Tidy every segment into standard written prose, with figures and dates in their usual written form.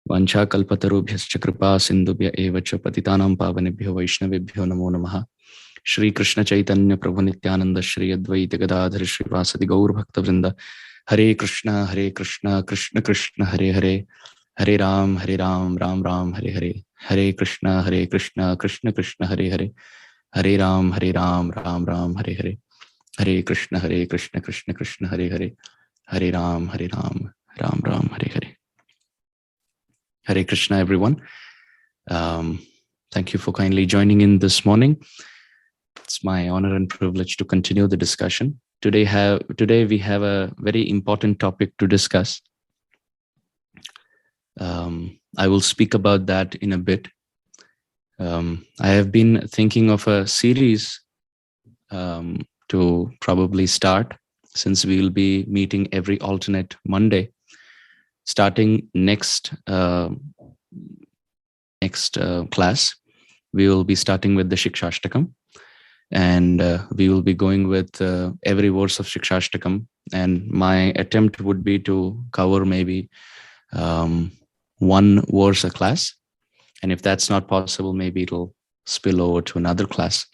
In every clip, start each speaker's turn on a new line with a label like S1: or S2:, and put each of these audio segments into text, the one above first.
S1: Vancha kalpatarubhyascha kripa sindhubhya evacha patitanam pavanebhyo vaishnavebhyo namo namaha. Shri Kṛṣṇa Chaitanya Prabhu Nityananda Shri Advaita Gadadhar Srivasadi Gaur Bhakta Vrinda. Hare Kṛṣṇa Krishna Krishna Hare Hare, Hare Ram Ram Ram Hare Hare, Hare Kṛṣṇa Krishna Krishna Hare Hare, Hare Ram Ram Ram Hare Hare, Hare Kṛṣṇa Krishna Krishna Hare Hare, Hare Ram Ram Ram Hare Hare. Hare Krishna, everyone. Thank you for kindly joining in this morning. It's my honor and privilege to continue the discussion. Today we have a very important topic to discuss. I will speak about that in a bit. I have been thinking of a series to probably start, since we will be meeting every alternate Monday. Starting next class, we will be starting with the Shikshashtakam, and we will be going with every verse of Shikshashtakam. And my attempt would be to cover maybe one verse a class. And if that's not possible, maybe it'll spill over to another class.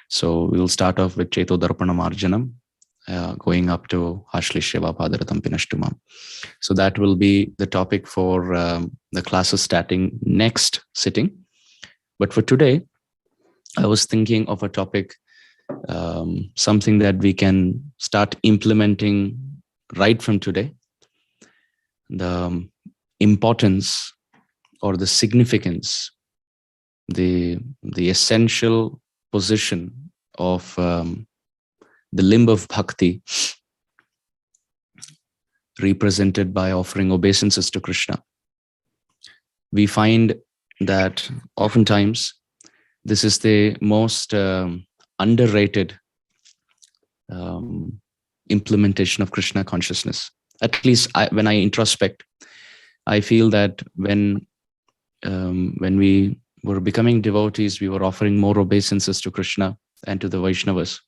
S1: So we will start off with Cheto Darpanam Arjanam, going up to Ashlishya Padaratam Pinashtumam. So that will be the topic for the classes starting next sitting. But for today, I was thinking of a topic, something that we can start implementing right from today. The importance or the significance, the essential position of the limb of bhakti, represented by offering obeisances to Krishna. We find that oftentimes this is the most underrated implementation of Krishna consciousness. At least when I introspect, I feel that when we were becoming devotees, we were offering more obeisances to Krishna and to the Vaishnavas.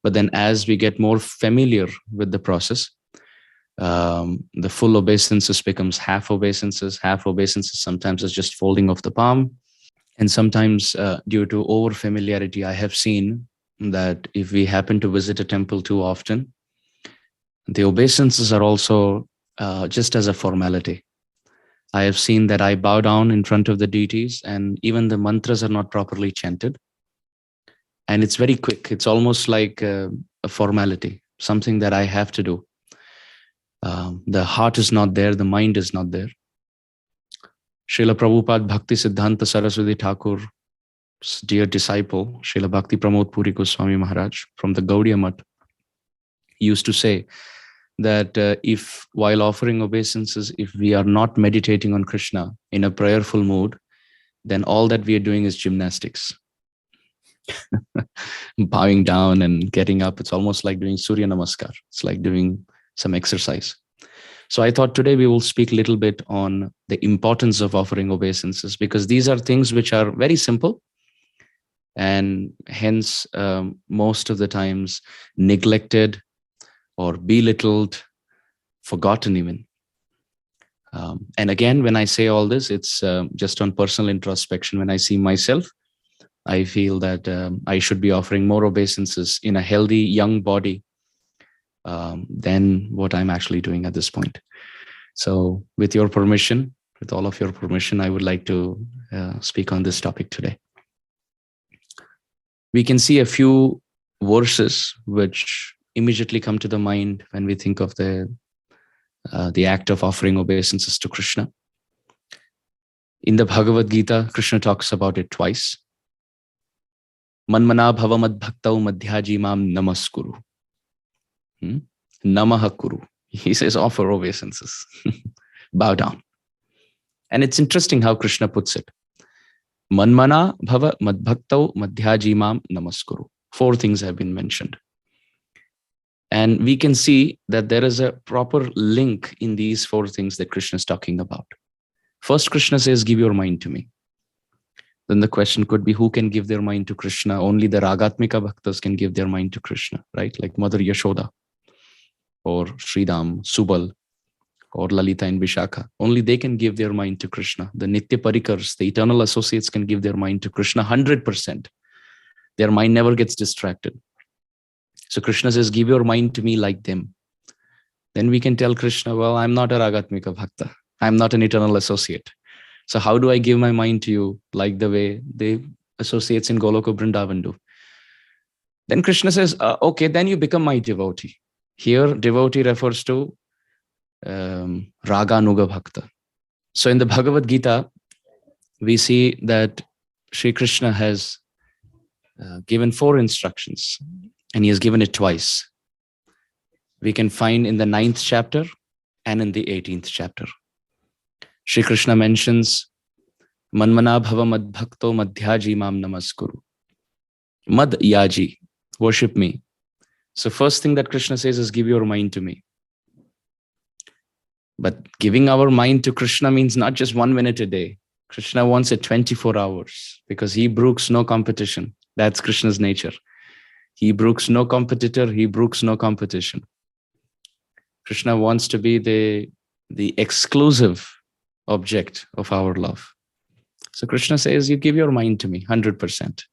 S1: But then as we get more familiar with the process, the full obeisances becomes half obeisances. Half obeisances sometimes is just folding of the palm. And sometimes due to over familiarity, I have seen that if we happen to visit a temple too often, the obeisances are also just as a formality. I have seen that I bow down in front of the deities and even the mantras are not properly chanted. And it's very quick. It's almost like a formality, something that I have to do. The heart is not there. The mind is not there. Srila Prabhupada Bhakti Siddhanta Saraswati Thakur's dear disciple, Srila Bhakti Pramod Puri Goswami Maharaj from the Gaudiya Math, used to say that if while offering obeisances, if we are not meditating on Krishna in a prayerful mood, then all that we are doing is gymnastics. Bowing down and getting up. It's almost like doing Surya Namaskar. It's like doing some exercise. So I thought today we will speak a little bit on the importance of offering obeisances, because these are things which are very simple and hence most of the times neglected or belittled, forgotten even. And again, when I say all this, it's just on personal introspection. When I see myself, I feel that I should be offering more obeisances in a healthy young body than what I'm actually doing at this point. So with your permission, with all of your permission, I would like to speak on this topic today. We can see a few verses which immediately come to the mind when we think of the act of offering obeisances to Krishna. In the Bhagavad Gita, Krishna talks about it twice. Manmana bhava madbhaktau madhyaji mam namaskuru. Namaha kuru. He says, offer obeisances. Bow down. And it's interesting how Krishna puts it. Manmana bhava madbhaktau madhyaji mam namaskuru. 4 things have been mentioned. And we can see that there is a proper link in these 4 things that Krishna is talking about. First, Krishna says, give your mind to me. Then the question could be, who can give their mind to Krishna? Only the Ragatmika Bhaktas can give their mind to Krishna, right? Like Mother Yashoda, or Sridham, Subal, or Lalita and Vishakha. Only they can give their mind to Krishna. The Nitya Parikars, the eternal associates, can give their mind to Krishna 100%. Their mind never gets distracted. So Krishna says, give your mind to me like them. Then we can tell Krishna, well, I'm not a Ragatmika Bhakta. I'm not an eternal associate. So how do I give my mind to you like the way the associates in Goloka Vrindavan do? Then Krishna says, okay, then you become my devotee. Here, devotee refers to Raga Nuga Bhakta. So in the Bhagavad Gita, we see that Sri Krishna has given 4 instructions, and he has given it twice. We can find in the 9th chapter and in the 18th chapter. Sri Krishna mentions, Manmana bhava mad bhakto madhyaji mam namaskuru. Mad yaji, worship me. So first thing that Krishna says is, give your mind to me. But giving our mind to Krishna means not just 1 minute a day. Krishna wants it 24 hours because he brooks no competition. That's Krishna's nature. He brooks no competitor, he brooks no competition. Krishna wants to be the exclusive object of our love. So Krishna says, you give your mind to me 100%.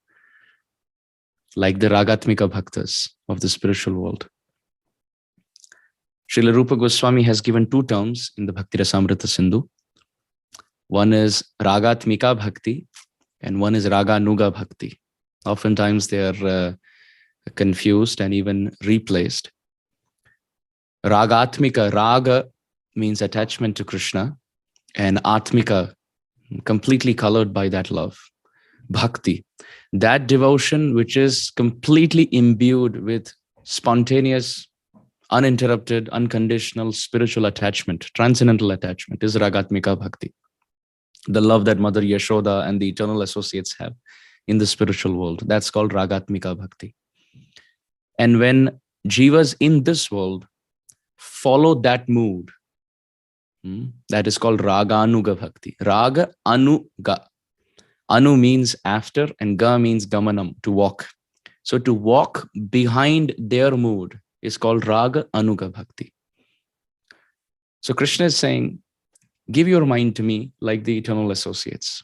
S1: Like the Ragatmika Bhaktas of the spiritual world. Srila Rupa Goswami has given 2 terms in the Bhakti Rasamrita Sindhu. One is Ragatmika Bhakti and one is Raganuga Bhakti. Oftentimes they are confused and even replaced. Ragatmika, Raga means attachment to Krishna, and Atmika, completely colored by that love. Bhakti, that devotion which is completely imbued with spontaneous, uninterrupted, unconditional spiritual attachment, transcendental attachment, is Ragatmika Bhakti. The love that Mother Yashoda and the eternal associates have in the spiritual world. That's called Ragatmika Bhakti. And when jivas in this world follow that mood, that is called Raganuga Bhakti. Raga Anuga. Anu means after and Ga means Gamanam, to walk. So to walk behind their mood is called Raga Anuga Bhakti. So Krishna is saying, give your mind to me like the eternal associates.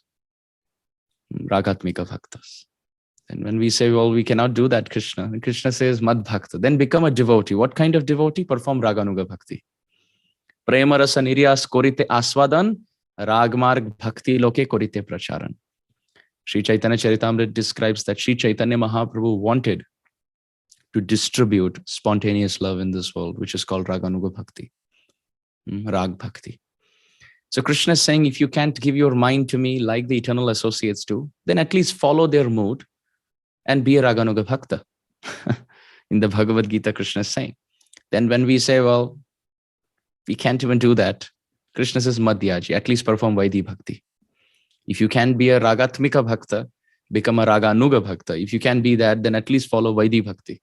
S1: Ragatmika Bhaktas. And when we say, well, we cannot do that, Krishna, and Krishna says, Mad Bhakta, then become a devotee. What kind of devotee? Perform Raganuga Bhakti. Prema rasa niryas korite aswadan, ragmarg bhakti loke korite pracharan. Sri Chaitanya Charitamrita describes that Sri Chaitanya Mahaprabhu wanted to distribute spontaneous love in this world, which is called Raganuga Bhakti, Rag Bhakti. So Krishna is saying, if you can't give your mind to me like the eternal associates do, then at least follow their mood and be a Raganuga Bhakta. In the Bhagavad Gita, Krishna is saying. Then when we say, well, we can't even do that, Krishna says, Madhyaji, at least perform Vaidhi Bhakti. If you can be a Ragatmika Bhakta, become a Raganuga Bhakta. If you can be that, then at least follow Vaidhi Bhakti.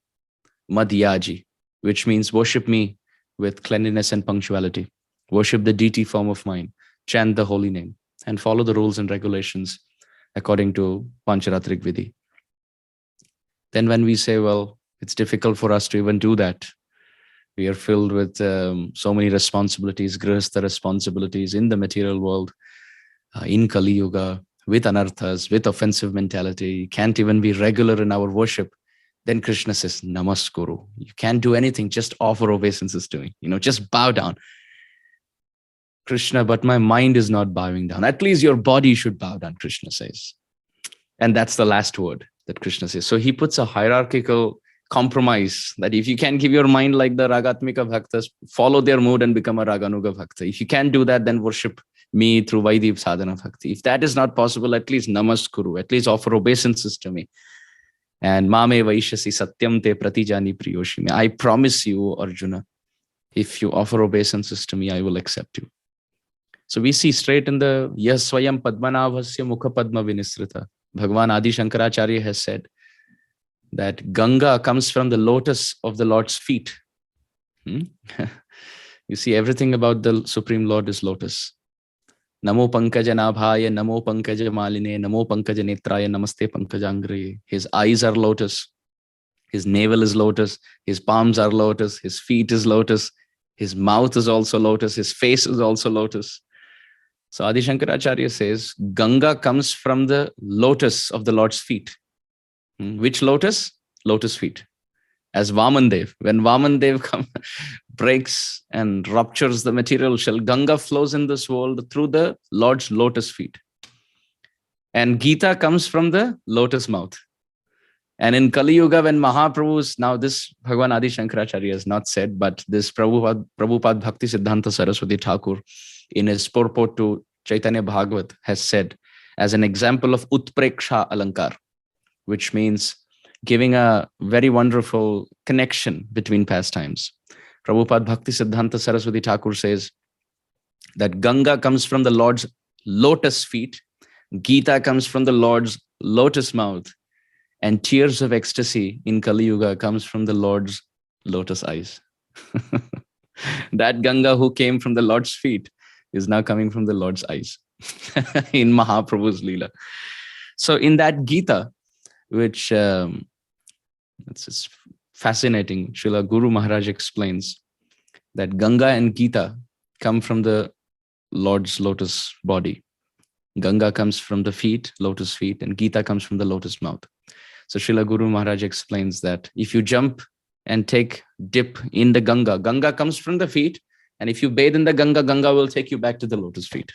S1: Madhyaji, which means worship me with cleanliness and punctuality. Worship the deity form of mine. Chant the holy name and follow the rules and regulations according to Pancharatrik Vidhi. Then when we say, well, it's difficult for us to even do that. We are filled with so many responsibilities, grihastha responsibilities in the material world, in Kali Yuga, with anarthas, with offensive mentality, can't even be regular in our worship. Then Krishna says, Namaskuru. You can't do anything, just offer obeisances to me. Just bow down. Krishna, but my mind is not bowing down. At least your body should bow down, Krishna says. And that's the last word that Krishna says. So he puts a hierarchical compromise that if you can give your mind like the Ragatmika Bhaktas, follow their mood and become a Raganuga Bhakta. If you can't do that, then worship me through Vaidhi Sadhana Bhakti. If that is not possible, at least Namaskuru, at least offer obeisances to me. And Mame Vaishasi Satyam Te Pratijani Priyoshime. I promise you, Arjuna, if you offer obeisances to me, I will accept you. So we see straight in the Yas Swayam Padmanabhasya Mukha Padma Vinisrita. Bhagavan Adi Shankaracharya has said that Ganga comes from the lotus of the Lord's feet. You see, everything about the Supreme Lord is lotus. Namo Pankaja Nabhaya, Namo Pankaja Maline, Namo Pankaja Netraya, Namaste Pankajangraye. His eyes are lotus. His navel is lotus. His palms are lotus. His feet is lotus. His mouth is also lotus. His face is also lotus. So Adi Shankaracharya says, Ganga comes from the lotus of the Lord's feet. Which lotus? Lotus feet. As Vamandev. When Vamandev breaks and ruptures the material shell, Ganga flows in this world through the Lord's lotus feet. And Gita comes from the lotus mouth. And in Kali Yuga, when Mahaprabhu's, now this Bhagavan Adi Shankaracharya has not said, but this Prabhupada Bhakti Siddhanta Saraswati Thakur, in his purport to Chaitanya Bhagavat, has said, as an example of Utpreksha Alankar, which means giving a very wonderful connection between pastimes. Prabhupada Bhakti Siddhanta Saraswati Thakur says that Ganga comes from the Lord's lotus feet, Gita comes from the Lord's lotus mouth, and tears of ecstasy in Kali Yuga comes from the Lord's lotus eyes. That Ganga who came from the Lord's feet is now coming from the Lord's eyes in Mahaprabhu's Leela. So in that Gita, which it's fascinating, Srila Guru Maharaj explains that Ganga and Gita come from the Lord's lotus body. Ganga comes from the feet, lotus feet, and Gita comes from the lotus mouth. So Srila Guru Maharaj explains that if you jump and take dip in the Ganga, Ganga comes from the feet, and if you bathe in the Ganga, Ganga will take you back to the lotus feet.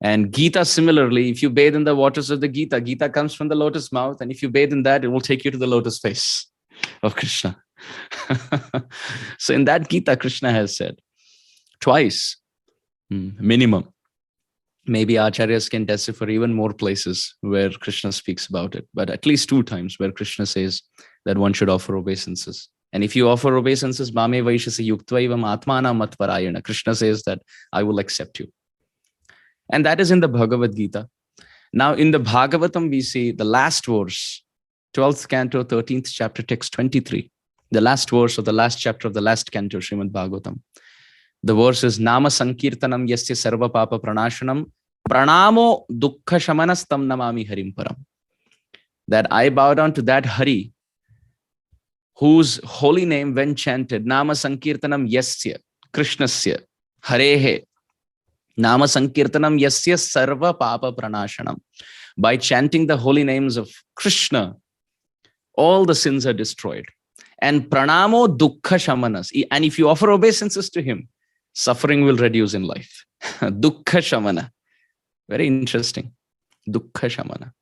S1: And Gita, similarly, if you bathe in the waters of the Gita, Gita comes from the lotus mouth, and if you bathe in that, it will take you to the lotus face of Krishna. So in that Gita, Krishna has said twice, minimum. Maybe acharyas can decipher even more places where Krishna speaks about it, but at least 2 times where Krishna says that one should offer obeisances. And if you offer obeisances, mame vaishasi yuktva atmana matparayana, Krishna says that I will accept you. And that is in the Bhagavad Gita. Now in the Bhagavatam, we see the last verse, 12th canto, 13th chapter, text 23, the last verse of the last chapter of the last canto, Srimad Bhagavatam. The verse is, Nama Sankirtanam Yasya Sarva Papa Pranashanam Pranamo Dukkha Shamanastam Namami Harim Param. That I bow down to that Hari, whose holy name when chanted, Nama Sankirtanam Yasya, Krishnasya, Harehe, Nama Sankirtanam Yasya Sarva Papa Pranashanam. By chanting the holy names of Krishna, all the sins are destroyed. And Pranamo Dukkha Shamanas. And if you offer obeisances to him, suffering will reduce in life. Dukkha Shamana. Very interesting. Dukkha Shamana.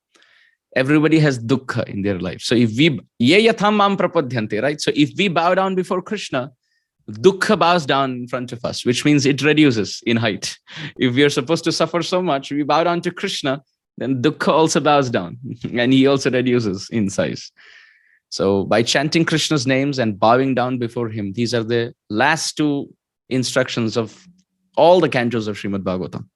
S1: Everybody has dukkha in their life. So if we, ye yatham mam prapadyante, right? So if we bow down before Krishna, dukkha bows down in front of us, which means it reduces in height. If we are supposed to suffer so much, we bow down to Krishna, then dukkha also bows down and he also reduces in size. So by chanting Krishna's names and bowing down before him, these are the last 2 instructions of all the cantos of Srimad Bhagavatam.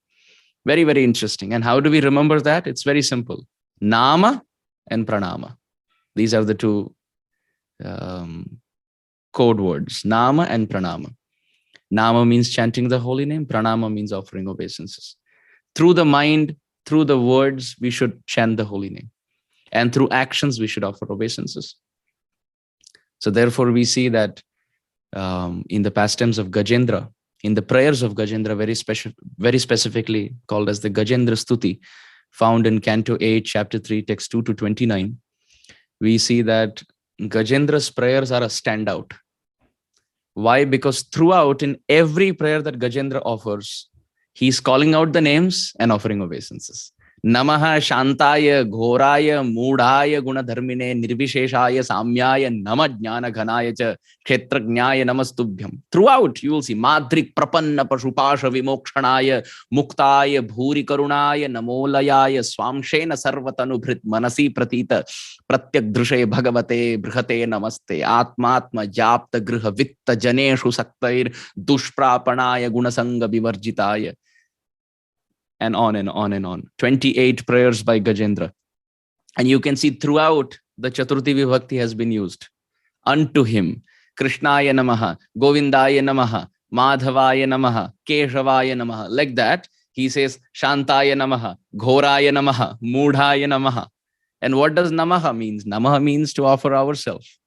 S1: Very, very interesting. And how do we remember that? It's very simple. Nama and Pranama. These are the 2 code words. Nama and Pranama. Nama means chanting the holy name. Pranama means offering obeisances. Through the mind, through the words, we should chant the holy name. And through actions, we should offer obeisances. So therefore, we see that in the pastimes of Gajendra, in the prayers of Gajendra, very specifically called as the Gajendra Stuti, found in Canto 8, Chapter 3, Text 2 to 29, we see that Gajendra's prayers are a standout. Why? Because throughout, in every prayer that Gajendra offers, he's calling out the names and offering obeisances. Namaha Shantaya Ghoraya Mudhaya Gunadharmine Nirvisheshaya Samyaya Nama Jnana Ghanaya Cha Kshetragnaya Namastubhyam. Throughout, you will see Madrik Prapanna Pashupasha Vimokshanaya Muktaya Bhuri Karunaya Namolayaya Swamshena Sarvatanu Bhrit Manasi Pratita Pratyak Drishe Bhagavate Brihate Namaste Atmatma Japta Griha Vitta Janeshu Saktair Dushprapanaya Gunasanga Vivarjitaya. And on and on and on. 28 prayers by Gajendra. And you can see throughout the Chaturthi Vibhakti has been used. Unto him, Krishnaya Namaha, Govindaya Namaha, Madhavaya Namaha, Keshavaya Namaha. Like that, he says, Shantaya Namaha, Ghoraya Namaha, Mudhaya Namaha. And what does Namaha means? Namaha means to offer ourselves.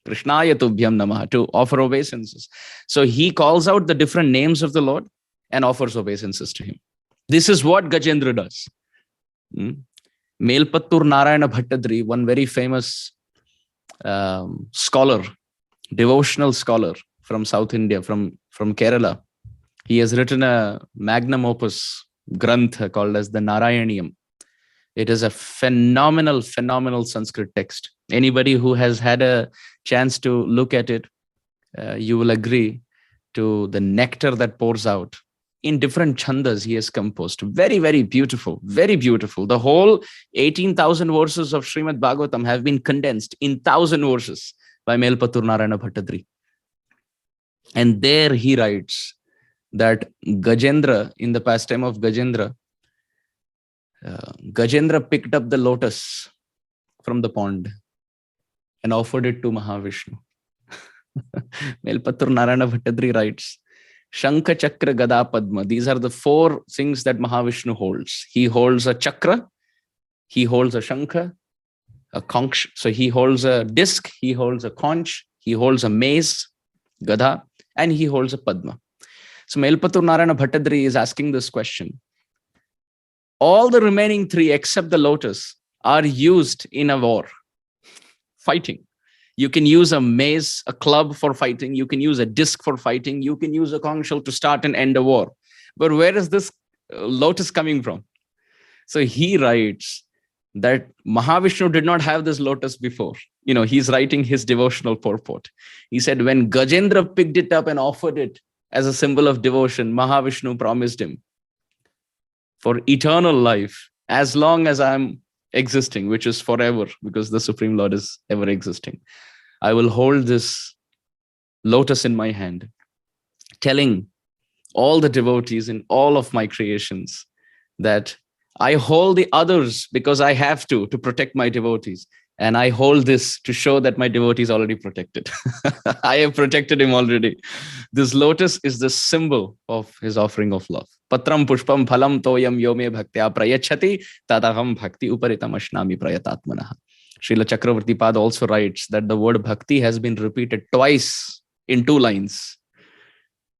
S1: Krishnaya tubhyam namaha, to offer obeisances. So he calls out the different names of the Lord and offers obeisances to him. This is what Gajendra does. Melpattur Narayana Bhattadri, one very famous scholar, devotional scholar from South India, from Kerala. He has written a magnum opus grantha called as the Narayaniyam. It is a phenomenal Sanskrit text. Anybody who has had a chance to look at it, you will agree to the nectar that pours out. In different chandas he has composed. Very, very beautiful, very beautiful. The whole 18,000 verses of Srimad Bhagavatam have been condensed in 1,000 verses by Melpattur Narayana Bhattadri. And there he writes that Gajendra, in the pastime of Gajendra, Gajendra picked up the lotus from the pond and offered it to Mahavishnu. Melpattur Narayana Bhattadri writes, Shankha, Chakra, Gada, Padma. These are the 4 things that Mahavishnu holds. He holds a chakra, he holds a shankha, a conch. So he holds a disc, he holds a conch, he holds a mace, Gada, and he holds a Padma. So Melpattur Narayana Bhattadri is asking this question. All the remaining 3 except the lotus are used in a war, fighting. You can use a mace, a club for fighting. You can use a disc for fighting. You can use a conch shell to start and end a war. But where is this lotus coming from? So he writes that Mahavishnu did not have this lotus before. He's writing his devotional purport. He said, when Gajendra picked it up and offered it as a symbol of devotion, Mahavishnu promised him, for eternal life, as long as I'm existing, which is forever, because the Supreme Lord is ever existing, I will hold this lotus in my hand, telling all the devotees in all of my creations that I hold the others because I have to protect my devotees. And I hold this to show that my devotee is already protected. I have protected him already. This lotus is the symbol of his offering of love. Patram pushpam phalam toyam yome bhaktya prayachati tadaham bhakti uparitam ashnami prayatatmanaha. Srila Chakravarti Pad also writes that the word bhakti has been repeated twice in 2 lines.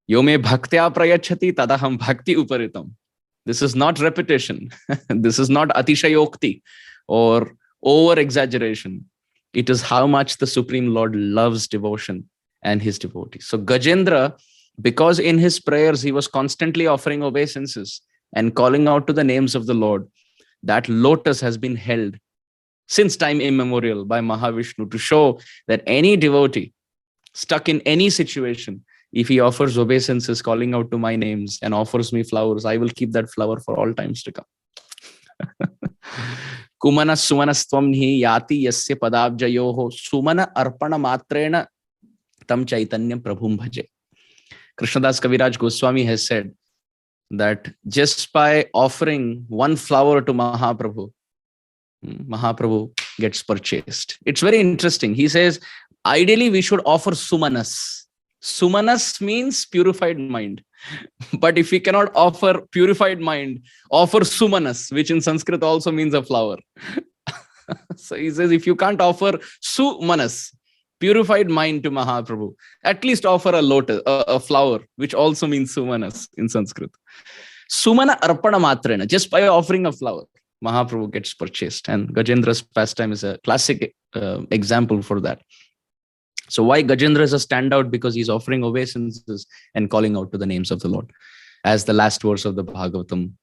S1: Yome bhaktya prayachati tadaham bhakti uparitam. This is not repetition. This is not atishayokti or over-exaggeration. It is how much the Supreme Lord loves devotion and his devotees. So Gajendra, because in his prayers he was constantly offering obeisances and calling out to the names of the Lord, that lotus has been held since time immemorial by Mahavishnu to show that any devotee stuck in any situation, if he offers obeisances calling out to my names and offers me flowers, I will keep that flower for all times to come. Kumana sumanastvam hi yati yasya padabjayoho sumana arpana matrena tam chaitanyam prabhum bhaje. Krishnadas Kaviraj Goswami has said that just by offering one flower to Mahaprabhu, Mahaprabhu gets purchased. It's very interesting. He says, ideally we should offer sumanas. Sumanas means purified mind. But if we cannot offer purified mind, offer sumanas, which in Sanskrit also means a flower. So he says, if you can't offer sumanas, purified mind to Mahaprabhu, at least offer a lotus, a flower, which also means sumanas in Sanskrit. Sumana arpana matrena, just by offering a flower, Mahaprabhu gets purchased. And Gajendra's pastime is a classic example for that. So why Gajendra is a standout? Because he's offering obeisances and calling out to the names of the Lord, as the last verse of the Bhagavatam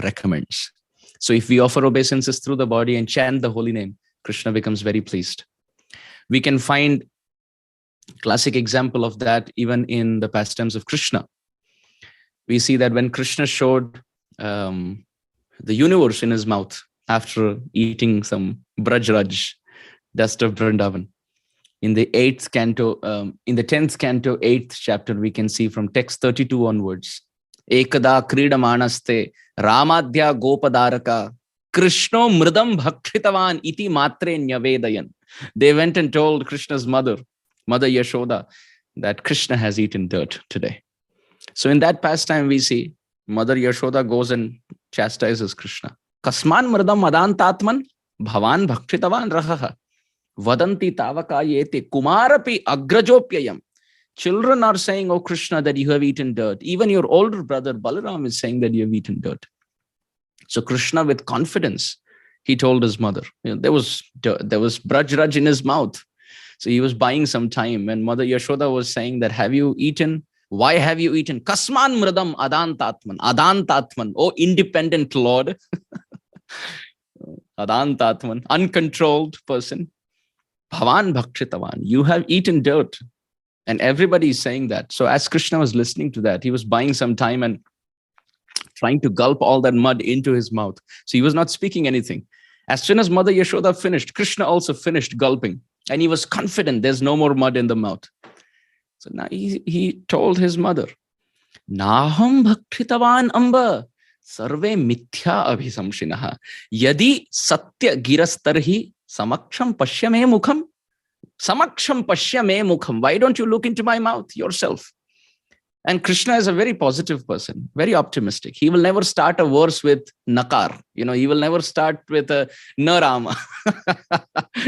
S1: recommends. So if we offer obeisances through the body and chant the holy name, Krishna becomes very pleased. We can find classic example of that even in the pastimes of Kṛṣṇa. We see that when Krishna showed the universe in his mouth after eating some Braj-Raj, dust of Vrindavan. In the 8th canto, in the 10th canto, 8th chapter, we can see from text 32 onwards. Ekada kridamanaste ramadhya gopadaraka Krishno mridam bhakshitavan iti matre nyavedayan. They went and told Krishna's mother, Mother Yashoda, that Krishna has eaten dirt today. So in that pastime, we see Mother Yashoda goes and chastises Krishna. Kasman mridam madantatman bhavan bhakshitavan rahaha. Vadanti tavakayete kumarapi agrajopyayam. Children are saying, oh Krishna, that you have eaten dirt. Even your older brother Balaram is saying that you have eaten dirt. So Krishna, with confidence, he told his mother, there was braj-raj in his mouth. So he was buying some time. When Mother Yashoda was saying that, have you eaten? Why have you eaten? Kasman mridam adantatman. Adantatman. Oh, independent Lord. Adantatman. Uncontrolled person. Bhavan bhakshitavan. You have eaten dirt. And everybody is saying that. So as Krishna was listening to that, he was buying some time and trying to gulp all that mud into his mouth. So he was not speaking anything. As soon as Mother Yashoda finished, Krishna also finished gulping. And he was confident there's no more mud in the mouth. So now he told his mother, Naham bhakshitavan amba sarve mithya abhisamshinaha yadi satya girastarhi samaksham pashyame mukham. Samaksham pashyame mukham. Why don't you look into my mouth yourself? And Krishna is a very positive person, very optimistic. He will never start a verse with nakar. He will never start with a narama.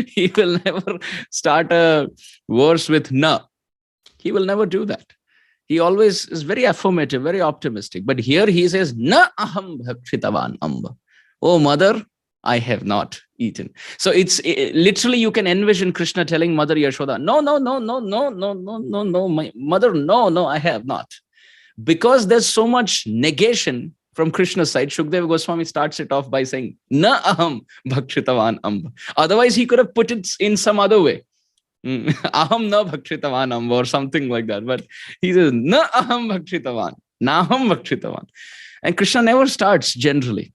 S1: He will never start a verse with na. He will never do that. He always is very affirmative, very optimistic. But here he says, na aham bhakshitavan amba. Oh mother, I have not eaten. So it's literally, you can envision Krishna telling Mother Yashoda, no, my mother, no, I have not. Because there's so much negation from Krishna's side, Shukdev Goswami starts it off by saying, na aham bhakshitavan amba. Otherwise, he could have put it in some other way. Aham na bhakshitavan amba or something like that. But he says, na aham bhakshitavan, naham bhakshitavan. And Krishna never starts generally.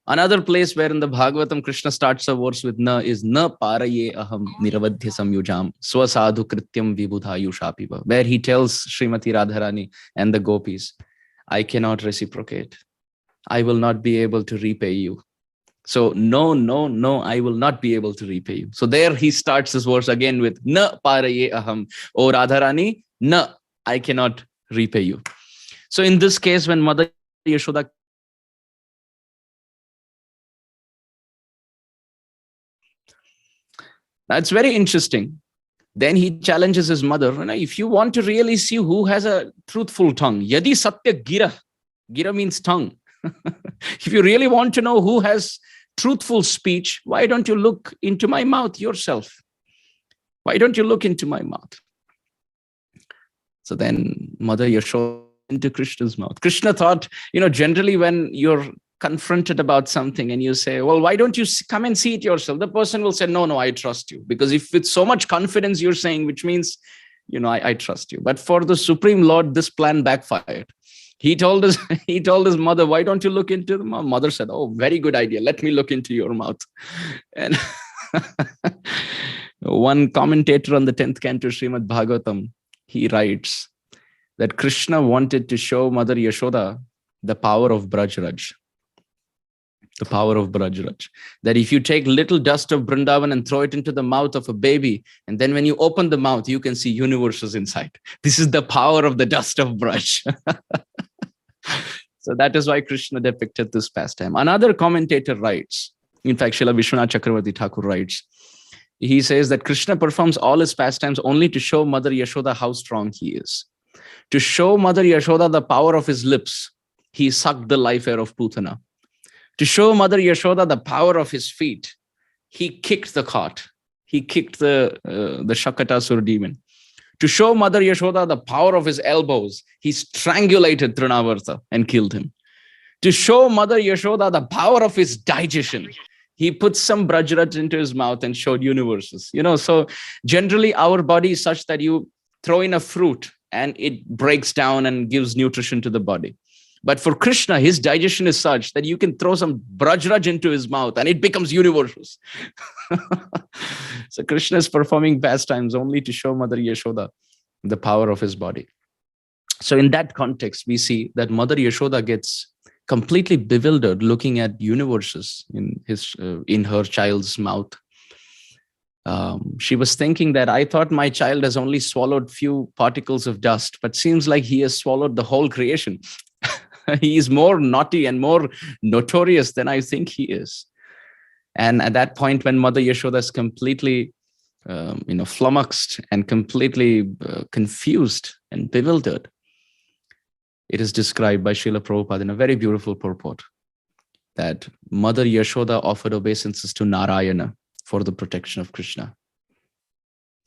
S1: Another place where in the Bhagavatam Krishna starts a verse with na is na paraye aham niravadhya samyujam swasadhu krityam vibhudhayushapiva, where he tells Srimati Radharani and the gopis, I cannot reciprocate. I will not be able to repay you. So no, I will not be able to repay you. So there he starts this verse again with na paraye aham. Oh Radharani, na, I cannot repay you. So in this case, when Mother Yashoda, that's very interesting. Then he challenges his mother, if you want to really see who has a truthful tongue, yadi satya gira means tongue. If you really want to know who has truthful speech, why don't you look into my mouth yourself? Why don't you look into my mouth? So then Mother Yashoda into Krishna's mouth. Krishna thought, generally when you're confronted about something and you say, well, why don't you come and see it yourself? The person will say, no, I trust you. Because if with so much confidence you're saying, which means, I trust you. But for the Supreme Lord, this plan backfired. He told his mother, why don't you look into the mouth? Mother said, oh, very good idea. Let me look into your mouth. And one commentator on the 10th canto Srimad Bhagavatam, he writes that Krishna wanted to show Mother Yashoda the power of Braj-raj. The power of Braj-raj. That if you take little dust of Vrindavan and throw it into the mouth of a baby, and then when you open the mouth, you can see universes inside. This is the power of the dust of Braj. So that is why Krishna depicted this pastime. Another commentator writes, in fact, Srila Vishwanath Chakravarti Thakur writes, he says that Krishna performs all his pastimes only to show Mother Yashoda how strong he is. To show Mother Yashoda the power of his lips, he sucked the life air of Putana. To show Mother Yashoda the power of his feet, he kicked the cart. He kicked the Shakatasur demon. To show Mother Yashoda the power of his elbows, he strangulated Trinavarta and killed him. To show Mother Yashoda the power of his digestion, he put some Braj-raj into his mouth and showed universes. So generally our body is such that you throw in a fruit and it breaks down and gives nutrition to the body. But for Krishna, his digestion is such that you can throw some Braj-raj into his mouth and it becomes universes. So Krishna is performing pastimes only to show Mother Yashoda the power of his body. So in that context, we see that Mother Yashoda gets completely bewildered looking at universes in her child's mouth. She was thinking that I thought my child has only swallowed few particles of dust, but seems like he has swallowed the whole creation. He is more naughty and more notorious than I think he is. So Krishna is performing pastimes only to show Mother Yashoda the power of his body. So in that context, we see that Mother Yashoda gets completely bewildered looking at universes in her child's mouth. She was thinking that I thought my child has only swallowed few particles of dust, but seems like he has swallowed the whole creation. He is more naughty and more notorious than I think he is. And at that point, when Mother Yashoda is completely, flummoxed and completely confused and bewildered, it is described by Srila Prabhupada in a very beautiful purport that Mother Yashoda offered obeisances to Narayana for the protection of Krishna.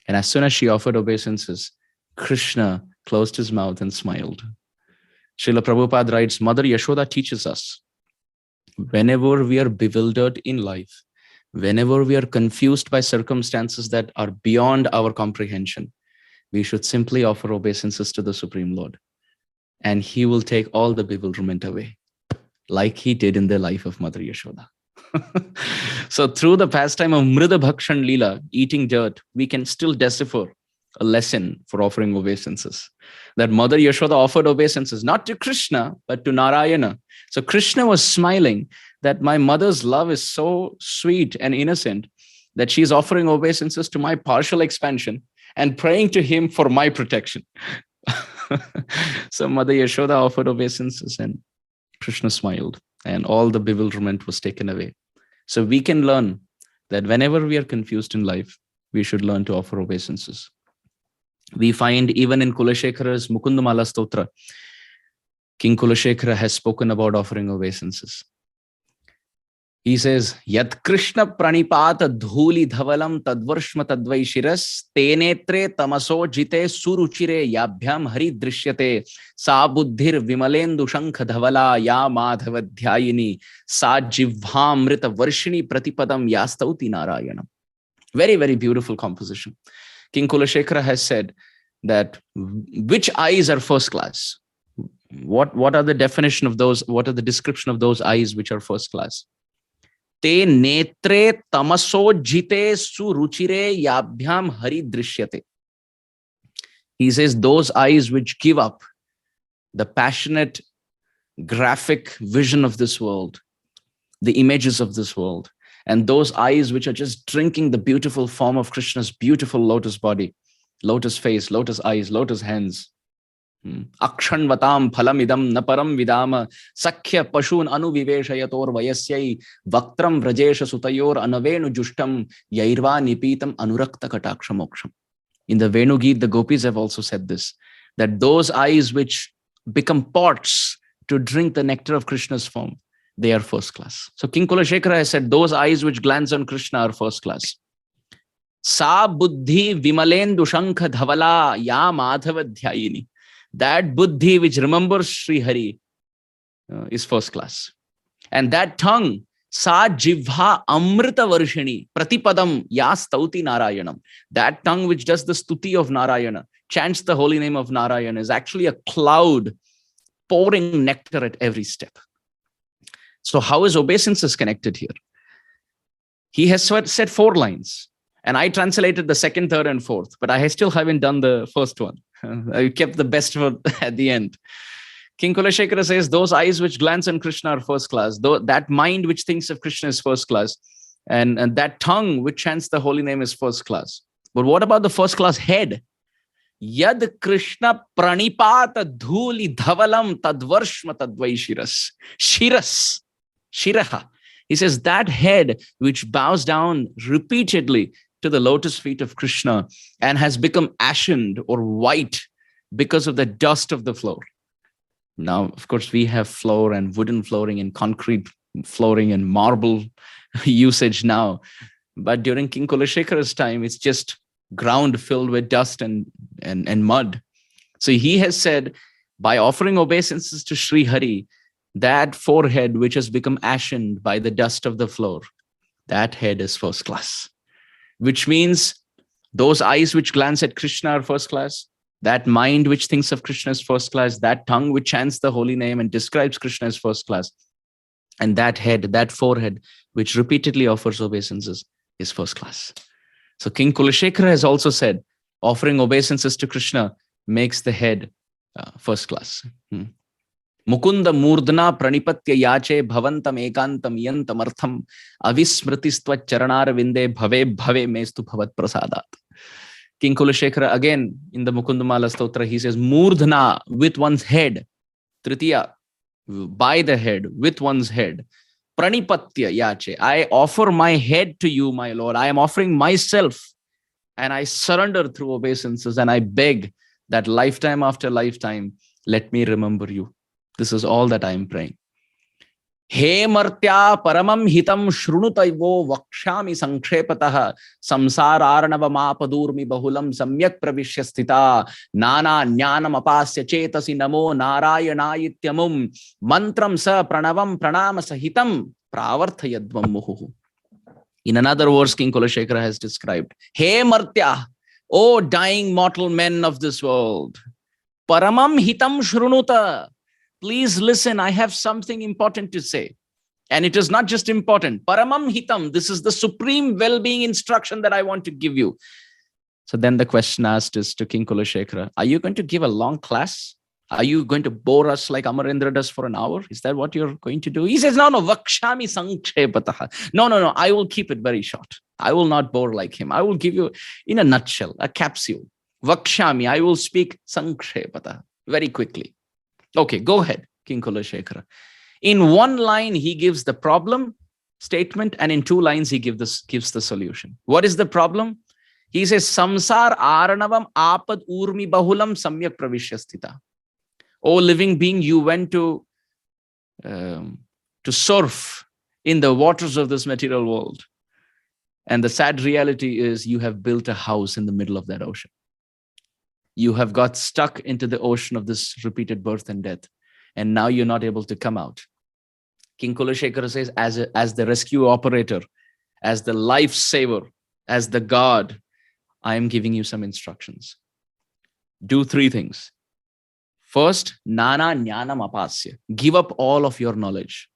S1: And as soon as she offered obeisances, Krishna closed his mouth and smiled. Srila Prabhupada writes, Mother Yashoda teaches us, whenever we are bewildered in life, whenever we are confused by circumstances that are beyond our comprehension, we should simply offer obeisances to the Supreme Lord. And he will take all the bewilderment away, like he did in the life of Mother Yashoda. So through the pastime of Mrida Bhakshan Leela, eating dirt, we can still decipher a lesson for offering obeisances. That Mother Yashoda offered obeisances, not to Krishna, but to Narayana. So Krishna was smiling that my mother's love is so sweet and innocent that she's offering obeisances to my partial expansion and praying to him for my protection. So Mother Yashoda offered obeisances and Krishna smiled and all the bewilderment was taken away. So we can learn that whenever we are confused in life, we should learn to offer obeisances. We find even in Kulashekara's Mukundamala Stotra, King Kulashekara has spoken about offering obeisances. He says, Yat Krishna pranipata dhuli dhavalam tadvarshma tadvai shiras tenetre tamaso jite suruchire yabhyam hari drishyate sa buddhir vimalendu shankha dhavala ya madhavadhyayini sa jivhamrita varshini pratipadam yastauti narayanam. Very, very beautiful composition. King Kulashekara has said that which eyes are first class? What are the definition of those? What are the description of those eyes which are first class? Te netre tamaso jite suruchire yabhyam hari drishyate. He says those eyes which give up the passionate graphic vision of this world, the images of this world, and those eyes which are just drinking the beautiful form of Krishna's beautiful lotus body, lotus face, lotus eyes, lotus hands. Akshanvatam phalamidam naparam vidama sakhya pashun anuviveshayator vayasyai vaktram vrajesha sutayor anavenu jushtam yairva nipitam anurakta kataksha moksham. In the Venu Geet, the gopis have also said this, that those eyes which become pots to drink the nectar of Krishna's form, they are first class. So King Kulashekara has said those eyes which glance on Krishna are first class. Sa buddhi vimalendu shankha dhavala ya madhavadhyayini. That buddhi which remembers Sri Hari is first class. And that tongue, sa jivha amrita varshini pratipadam ya stauti narayanam. That tongue which does the stuti of Narayana, chants the holy name of Narayana, is actually a cloud pouring nectar at every step. So how is obeisances connected here? He has said 4 lines. And I translated the second, third, and fourth, but I still haven't done the first one. I kept the best for at the end. King Kulashekara says, those eyes which glance on Krishna are first class. That mind which thinks of Krishna is first class. And that tongue which chants the holy name is first class. But what about the first class head? Yad Krishna pranipata dhuli dhavalam tadvarshma tadvai shiras. Shiras. Shiraha. He says that head which bows down repeatedly to the lotus feet of Krishna and has become ashened or white because of the dust of the floor. Now, of course, we have floor and wooden flooring and concrete flooring and marble usage now. But during King Kulashekara's time, it's just ground filled with dust and mud. So he has said, by offering obeisances to Sri Hari, that forehead which has become ashened by the dust of the floor, that head is first class. Which means those eyes which glance at Krishna are first class. That mind which thinks of Krishna is first class. That tongue which chants the holy name and describes Krishna as first class. And that head, that forehead, which repeatedly offers obeisances is first class. So King Kulashekara has also said, offering obeisances to Krishna makes the head first class. Mukunda murdana pranipatya yache bhavantam ekantam yantam artham avismritistva charanar vinde bhave bhave mestu bhavat prasadat. King Kulashekara again in the Mukundamala Stotra, he says, murdana, with one's head, tritiya, by the head, with one's head, Pranipatya yache. I offer my head to you, my Lord. I am offering myself and I surrender through obeisances and I beg that lifetime after lifetime, let me remember you. This is all that I am praying. He martya paramam hitam shrunutaivo vakshami sankshepatah samsararnavamapadurmi bahulam samyak pravishya sthita nana jnanam apasya chetasi namo narayanayityamum mantram sa pranavam pranama sahitam pravarthayadvam muhu. In another verse, King Kulashekara has described, He martya, O dying mortal men of this world, paramam hitam shrunuta. Please listen, I have something important to say. And it is not just important. Paramam hitam, this is the supreme well-being instruction that I want to give you. So then the question asked is to King Kulashekara, are you going to give a long class? Are you going to bore us like Amarendra does for an hour? Is that what you're going to do? He says, no, vakshami sankshepataha. No, I will keep it very short. I will not bore like him. I will give you, in a nutshell, a capsule. Vakshami, I will speak sankshepataha very quickly. Okay, go ahead, King Kulashekara. In one line, he gives the problem statement, and in 2 lines, he gives the solution. What is the problem? He says, Samsar aranavam apad urmi bahulam samyak pravishyasthita. O living being, you went to surf in the waters of this material world. And the sad reality is you have built a house in the middle of that ocean. You have got stuck into the ocean of this repeated birth and death. And now you're not able to come out. King Kulashekara says, as the rescue operator, as the lifesaver, as the God, I am giving you some instructions. Do 3 things. First, nana jnanam apasya. Give up all of your knowledge,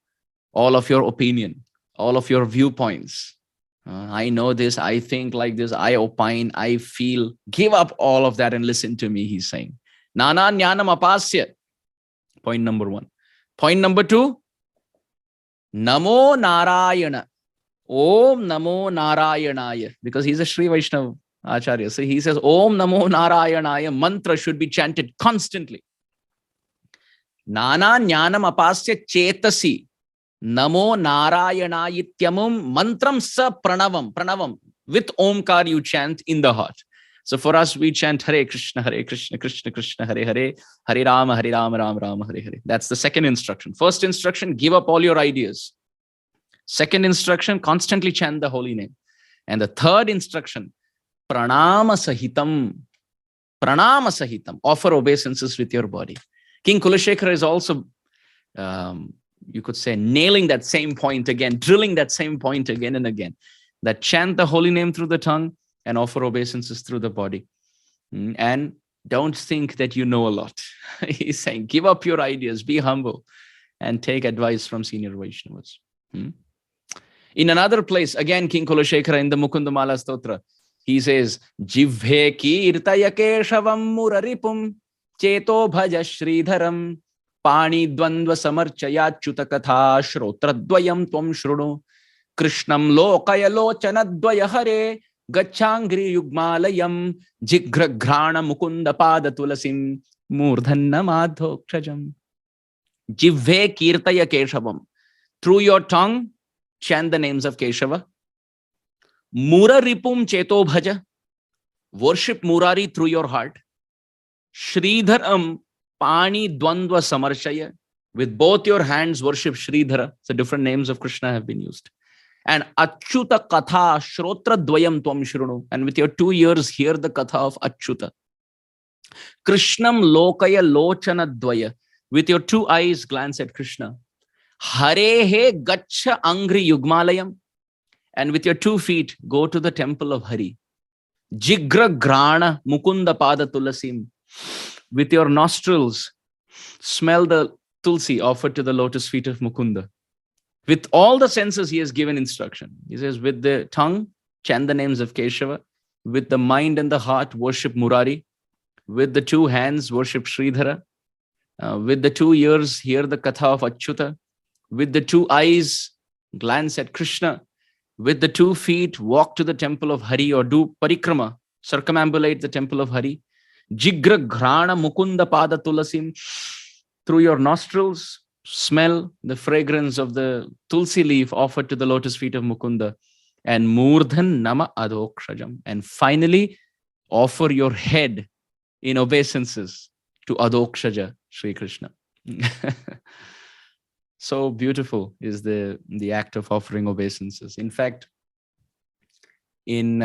S1: all of your opinion, all of your viewpoints. I know this, I think like this, I opine, I feel. Give up all of that and listen to me, he's saying. Nana jnanam apasya. Point number 1. Point number 2, Namo Narayana. Om Namo Narayanaya. Because he's a Sri Vaishnava Acharya. So he says, Om Namo Narayanaya mantra should be chanted constantly. Nana jnanam apasya chetasi. Namo Narayanayityamum mantram sa pranavam. Pranavam. With Omkar you chant in the heart. So for us, we chant Hare Krishna, Krishna Krishna, Hare Hare, Hare Rama, Rama Rama, Hare Hare. That's the second instruction. First instruction, give up all your ideas. Second instruction, constantly chant the holy name. And the third instruction, Pranama Sahitam. Pranama Sahitam. Offer obeisances with your body. King Kulashekara is also, you could say, nailing that same point again, drilling that same point again and again. That chant the holy name through the tongue and offer obeisances through the body. And don't think that you know a lot. He's saying, give up your ideas, be humble, and take advice from senior Vaishnavas. In another place, again, King Kulashekara in the Mukundamala Stotra, he says, Jivhe kirtaya keshavam muraripum cheto bhaja sridharam pani dvandva samarchaya chutakatha shrotradvayam tvam shrunu krishnam lokaya lochana dvaya hare gachangri yugmalayam jigraghrana mukunda pada tulasim murdhanna madhokshajam. Jivhe kirtaya keshavam. Through your tongue, chant the names of Keshava. Muraripum cheto bhaja. Worship Murari through your heart. Sridharam pani dvandva samarshaya. With both your hands, worship Sridhara. So different names of Krishna have been used. And Achyuta Katha Shrotra Dvayam Tvam Shrunu. And with your 2 ears, hear the Katha of Achyuta. Krishnam Lokaya Lochana Dvaya. With your 2 eyes, glance at Krishna. Harehe Gacha Angri Yugmalayam. And with your 2 feet, go to the temple of Hari. Jigra Grana Mukunda Pada Tulasim. With your nostrils, smell the tulsi offered to the lotus feet of Mukunda. With all the senses, he has given instruction. He says, with the tongue, chant the names of Keshava. With the mind and the heart, worship Murari. With the 2 hands, worship Sridhara. With the 2 ears, hear the Katha of Achyuta. With the 2 eyes, glance at Krishna. With the 2 feet, walk to the temple of Hari or do parikrama, circumambulate the temple of Hari. Jigra Grana Mukunda Pada Tulasim. Through your nostrils, smell the fragrance of the tulsi leaf offered to the lotus feet of Mukunda, and Murdhan Nama Adokshajam. And finally, offer your head in obeisances to Adokshaja, Sri Krishna. So beautiful is the act of offering obeisances. In fact, in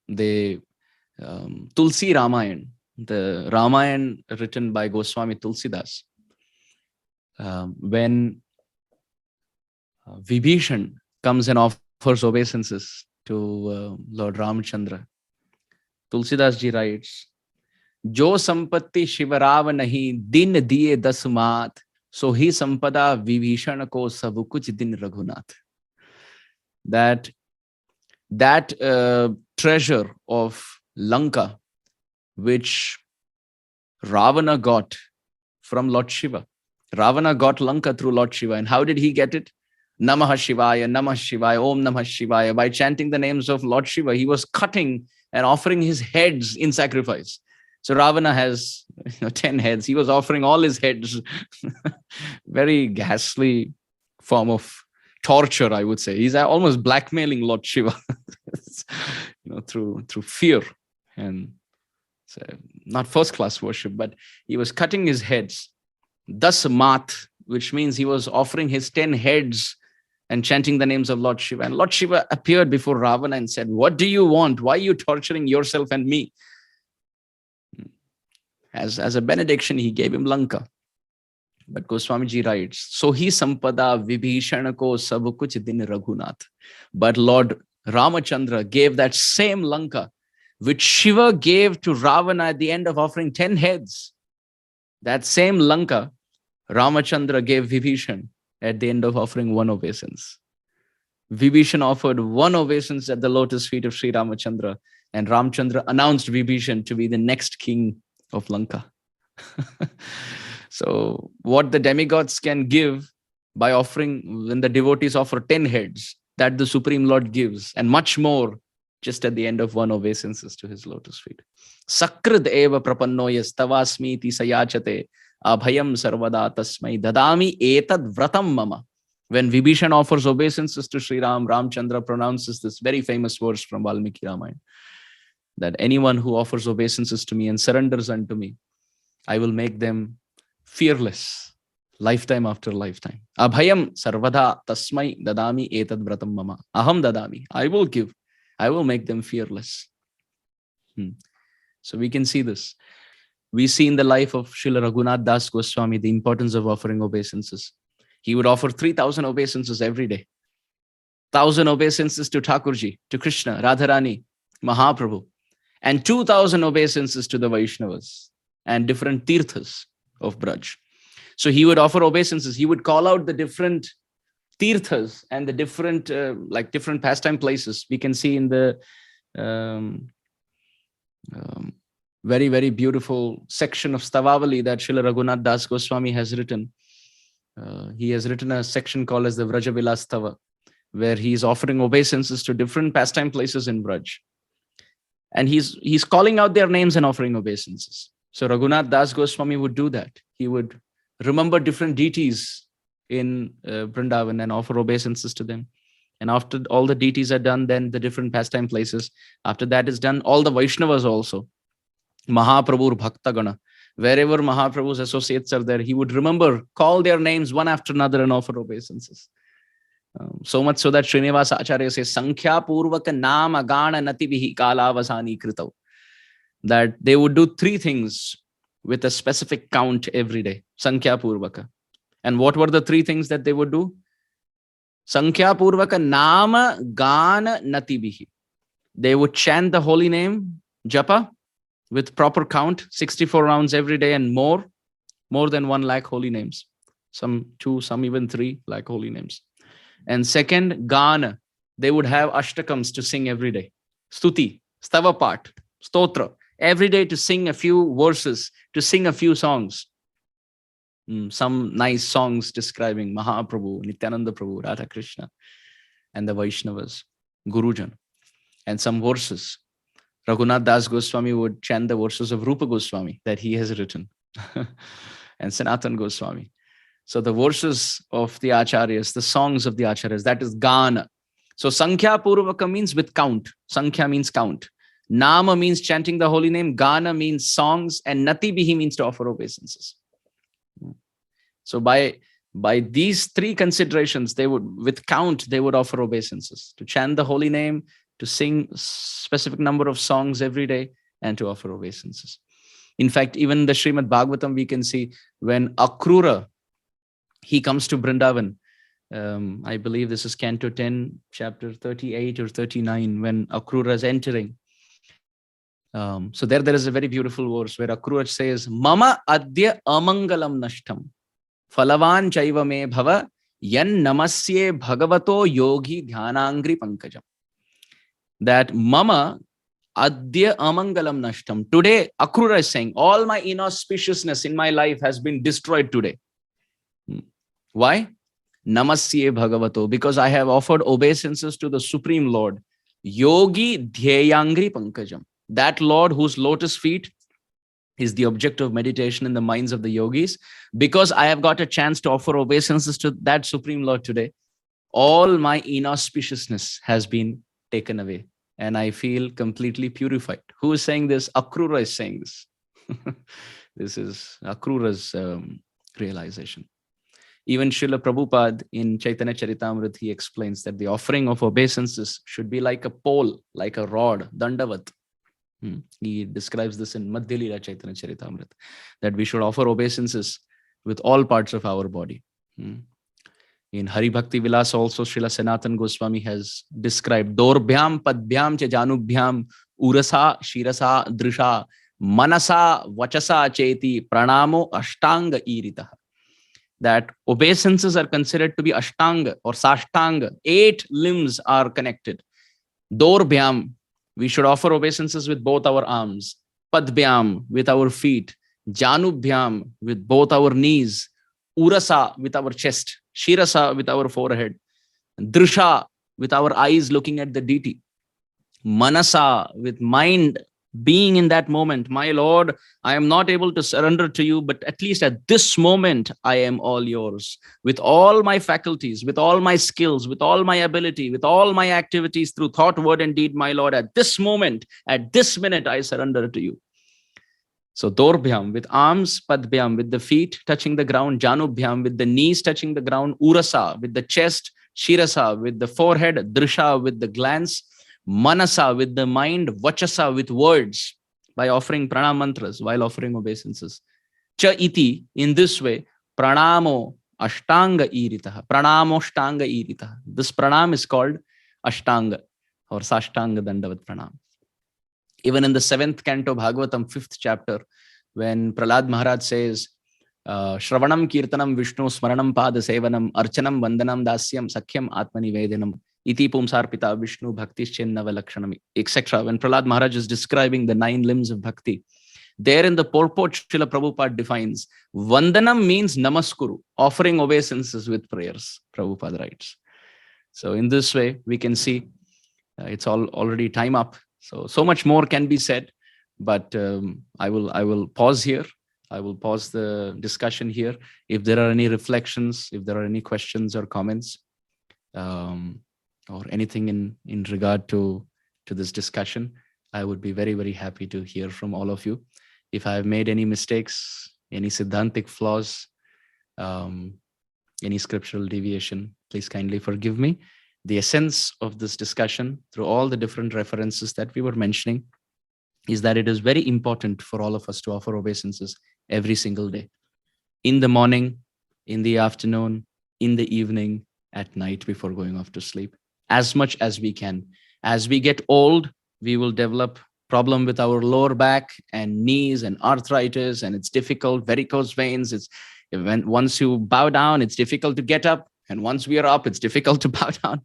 S1: the Tulsi Ramayana, the Ramayana written by Goswami Tulsidas, when Vibhishan comes and offers obeisances to Lord Ramchandra, Tulsidas ji writes, Jo sampatti Shivarav nahi din diye das maat, so hi sampada Vibhishan ko sab kuch din Raghunath. That treasure of Lanka, which Ravana got from Lord Shiva. Ravana got Lanka through Lord Shiva. And how did he get it? Namah Shivaya, Namah Shivaya, Om Namah Shivaya. By chanting the names of Lord Shiva, he was cutting and offering his heads in sacrifice. So Ravana has 10 heads. He was offering all his heads. Very ghastly form of torture, I would say. He's almost blackmailing Lord Shiva through fear. And not first-class worship, but he was cutting his heads. Das mat, which means he was offering his 10 heads and chanting the names of Lord Shiva. And Lord Shiva appeared before Ravana and said, what do you want? Why are you torturing yourself and me? As a benediction, he gave him Lanka. But Goswamiji writes, so he sampada Vibhishana ko sab kuch din Raghunath. But Lord Ramachandra gave that same Lanka, which Shiva gave to Ravana at the end of offering 10 heads. That same Lanka, Ramachandra gave Vibhishan at the end of offering one obeisance. Vibhishan offered one obeisance at the lotus feet of Sri Ramachandra, and Ramchandra announced Vibhishan to be the next king of Lanka. So what the demigods can give by offering, when the devotees offer 10 heads, that the Supreme Lord gives, and much more just at the end of one obeisances to his lotus feet. Sakrad eva prapannoyas tavasmiti sayachate abhayam sarvada tasmai dadami etad vratam mama. When Vibhishan offers obeisances to Sri Ram, Ramchandra pronounces this very famous verse from Valmiki Ramayana, that anyone who offers obeisances to me and surrenders unto me, I will make them fearless, lifetime after lifetime. Abhayam sarvada tasmai dadami etad vratam mama. Aham dadami. I will give. I will make them fearless. So we can see this. We see in the life of Srila Raghunath Das Goswami the importance of offering obeisances. He would offer 3,000 obeisances every day. 1,000 obeisances to Thakurji, to Krishna, Radharani, Mahaprabhu, and 2,000 obeisances to the Vaishnavas and different tirthas of Braj. So he would offer obeisances. He would call out the different tirthas and the different different pastime places. We can see in the very, very beautiful section of Stavavali that Srila Raghunath Das Goswami has written. He has written a section called as the Vrajavilas Stava, where he is offering obeisances to different pastime places in Braj. And he's calling out their names and offering obeisances. So Raghunath Das Goswami would do that. He would remember different deities in Vrindavan and offer obeisances to them. And after all the deities are done, then the different pastime places. After that is done, all the Vaishnavas also. Mahaprabhu Bhaktagana. Wherever Mahaprabhu's associates are there, he would remember, call their names one after another and offer obeisances. So much so that Srinivasa Acharya says, Sankhya Purvaka Nama Gana Nativihi Kalavasani Kritav. That they would do 3 things with a specific count every day. Sankhya Purvaka. And what were the 3 things that they would do? Sankhya Purvaka Nama Gana Nativihi. They would chant the holy name, Japa, with proper count, 64 rounds every day and more than 1 lakh holy names. Some 2, some even 3 lakh holy names. And second, Gana. They would have ashtakams to sing every day. Stuti, Stavapat, Stotra. Every day to sing a few verses, to sing a few songs. Some nice songs describing Mahaprabhu, Nityananda Prabhu, Radha Krishna, and the Vaishnavas, Gurujan. And some verses. Raghunath Das Goswami would chant the verses of Rupa Goswami that he has written. And Sanatan Goswami. So the verses of the acharyas, the songs of the acharyas, that is gana. So Sankhya Purvaka means with count. Sankhya means count. Nama means chanting the holy name. Gana means songs. And Nati Bihi means to offer obeisances. So by these three considerations, they would, with count, they would offer obeisances. To chant the holy name, to sing specific number of songs every day, and to offer obeisances. In fact, even in the Srimad Bhagavatam, we can see when Akrura, he comes to Vrindavan. I believe this is Canto 10, chapter 38 or 39, when Akrura is entering. So there is a very beautiful verse where Akrura says, Mama adya amangalam nashtam, falavan chaiva me bhava, yan namasye bhagavato yogi dhyanangri pankajam. That Mama adya amangalam nashtam. Today, Akrura is saying, all my inauspiciousness in my life has been destroyed today. Why? Namasye bhagavato, because I have offered obeisances to the Supreme Lord. Yogi dhyayangri pankajam. That Lord whose lotus feet is the object of meditation in the minds of the yogis. Because I have got a chance to offer obeisances to that Supreme Lord today, all my inauspiciousness has been taken away. And I feel completely purified. Who is saying this? Akrura is saying this. This is Akrura's realization. Even Srila Prabhupada in Chaitanya Charitamrita, he explains that the offering of obeisances should be like a pole, like a rod, dandavat. He describes this in Madhya Leela Chaitanya Charitamrita, that we should offer obeisances with all parts of our body. In Hari Bhakti Vilas also, Srila Sanatan Goswami has described Dorbhyam Padbhyam Cha Janubhyam Urasa Shirasa Drisha Manasa Vachasa Cheti Pranamo Ashtanga Iritaha. That obeisances are considered to be Ashtanga or Sashtanga. 8 limbs are connected. Dorbhyam, we should offer obeisances with both our arms. Padbhyam, with our feet. Janubhyam, with both our knees. Urasa, with our chest. Shirasa, with our forehead. Drisha, with our eyes looking at the deity. Manasa, with mind being in that moment. My Lord, I am not able to surrender to you, but at least at this moment, I am all yours. With all my faculties, with all my skills, with all my ability, with all my activities through thought, word, and deed, my Lord, at this moment, at this minute, I surrender to you. So Dorbhyam, with arms, Padbhyam, with the feet touching the ground, Janubhyam, with the knees touching the ground, Urasa, with the chest, Shirasa, with the forehead, Drisha, with the glance, Manasa, with the mind, Vachasa, with words, by offering pranam mantras, while offering obeisances. Cha iti, in this way, pranamo ashtanga iritaha. Pranamo ashtanga iritaha. This pranam is called ashtanga or sashtanga dandavat pranam. Even in the 7th canto Bhagavatam, 5th chapter, when Prahlad Maharaj says, Shravanam Kirtanam Vishnu Smaranam Pada Sevanam Archanam Vandanam Dasyam Sakhyam Atmani Vedanam Iti Pumsarpita Vishnu Bhaktischennava Lakshanam, etc. When Prahlad Maharaj is describing the 9 limbs of bhakti, there in the purport, Srila Prabhupada defines, Vandanam means namaskuru, offering obeisances with prayers, Prabhupada writes. So in this way, we can see it's already time up. So much more can be said, but I will pause here. I will pause the discussion here. If there are any reflections, if there are any questions or comments, or anything in regard to this discussion, I would be very, very happy to hear from all of you. If I have made any mistakes, any siddhantic flaws, any scriptural deviation, please kindly forgive me. The essence of this discussion, through all the different references that we were mentioning, is that it is very important for all of us to offer obeisances every single day. In the morning, in the afternoon, in the evening, at night before going off to sleep, as much as we can. As we get old, we will develop problem with our lower back and knees and arthritis, and it's difficult, varicose veins. Once you bow down, it's difficult to get up. And once we are up, it's difficult to bow down.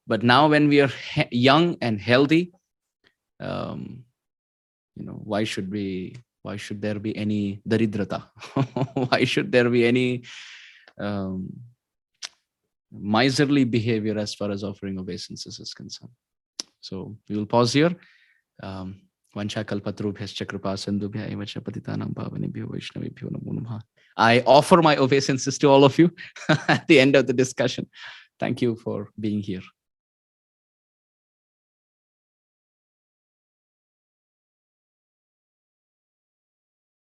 S1: But now when we are young and healthy, why should there be any daridrata? Why should there be any miserly behavior as far as offering obeisances is concerned? So we will pause here. Vancha kalpatarubhyascha kripa sindhubhya eva cha patitanam pavanebhyo vaishnavebhyo namo namaha. I offer my obeisances to all of you at the end of the discussion. Thank you for being here.